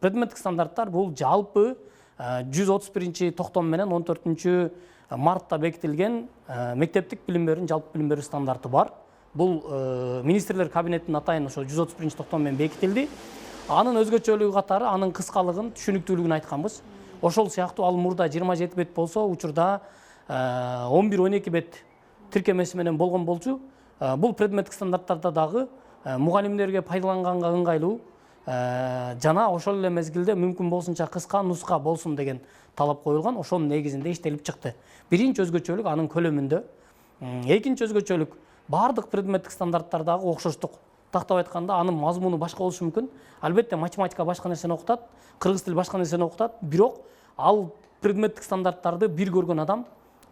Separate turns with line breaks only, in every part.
предметтик стандарттар бул жалпы 131 токтом менен 14 мартта бекитилген мектептик билим берүүнүн жалпы билим берүү стандарты бар. Бул министрлер кабинетинин атайын ошо 131 токтом менен бекитилди. Анын өзгөчөлүгү катары анын кыскалыгын, түшүнүктүүлүгүн айтканбыз. Ошол сыяктуу ал мурда 27 бет болсо, учурда 11-12 бет тиркемеси менен болгон болчу. Бул предметтик стандарттарда дагы мугалимдерге пайдаланганга ыңгайлуу жана ошол эле мезгилде мүмкүн болсунча кыска нуска болсун деген талап коюлган. Ошонун негизинде иштелип чыкты. Биринчи өзгөчөлүк анын көлөмүндө. Экинчи өзгөчөлүк бардык предметтик стандарттардагы окшоштук. Тактап айтканда анын мазмуну башка болушу мүмкүн. Албетте математика башка нерсени окутат, кыргыз тили башка нерсени окутат, бирок ал предметтик стандарттарды бир көргөн адам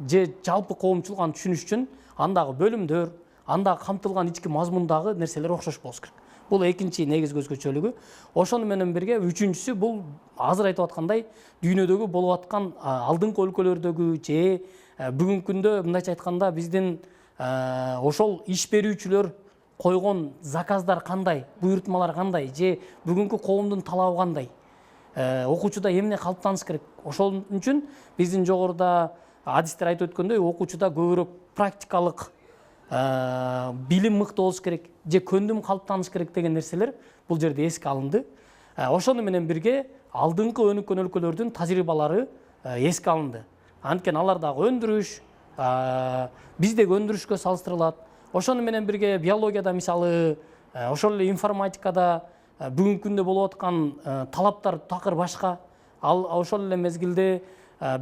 же жалпы коомчулук аны түшүнүш үчүн андагы бөлүмдөр, андагы камтылган ички мазмундагы нерселер окшош болуш керек. Бул экинчи негизги өзгөчөлүгү. Ошону менен бирге үчүнчүсү бул азыр айтып аткандай дүйнөдөгү болуп аткан алдыңкы өлкөлөрдөгү же бүгүнкү күндө мындайча айтканда биздин ошол иш берүүчүлөр койгон заказдар кандай, буйрутмалар кандай, же бүгүнкү коомдун талабы кандай, окуучуда эмне калыптаныш керек. Ошол үчүн биздин жогоруда адистер айтып өткөндөй окуучуда көбүрөөк практикалык билим мыкты болуш керек, же көндүм калыптаныш керек деген нерселер бул жерде эске алынды. Ошону менен бирге алдыңкы өнүккөн өлкөлөрдүн тажрыйбалары эске алынды. Анткени алар дагы өндүрүш, биздеги өндүрүшкө салыштырылат. Ошону менен бирге биологияда мисалы, ошол эле информатикада бүгүнкү күндө болуп аткан талаптар такыр башка. Ал ошол эле мезгилде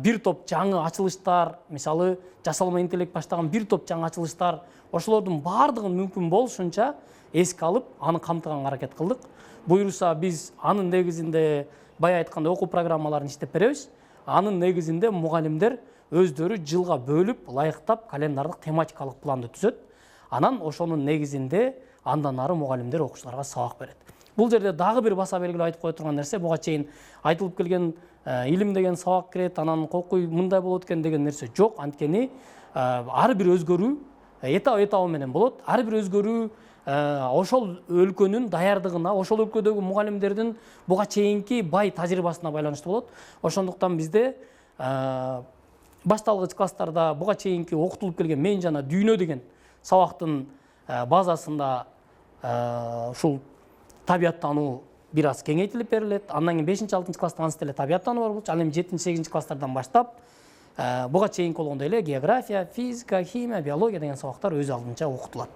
бир топ жаңы ачылыштар, мисалы жасалма интеллект баштаган бир топ жаңы ачылыштар, ошолордун баардыгын мүмкүн болушунча эске алып, аны камтыганга аракет кылдык. Буюрса биз анын негизинде бая айткандай окуу программаларын иштеп беребиз. Анын негизинде мугалимдер өздөрү жылга бөлүп, ылайыктап календардык тематикалык планды түзөт. Анан ошонун негизинде андан ары мугалимдер окуучуларга сабак берет. Бул жерде дагы бир баса белгилеп айтып кое турган нерсе, буга чейин айтылып келген илим деген сабак кирет, анан кокуй мындай болот экен деген нерсе жок. Анткени ар бир өзгөрүү этабы менен болот. Ар бир өзгөрүү ошол өлкөнүн даярдыгына, ошол өлкөдөгү мугалимдердин буга чейинки бай тажрыйбасына байланыштуу болот. Ошондуктан бизде башталгыч класстарда буга чейинки окутулуп келген мен жана дүйнө деген сабактын базасында ушул табияттануу бир аз кеңейтилип берилет. Андан кийин 5-6 класста анысы деле табияттануу бар болчу. Ал эми 7-8 класстардан баштап буга чейинки болгондой эле география, физика, химия, биология деген сабактар өз алдынча окутулат.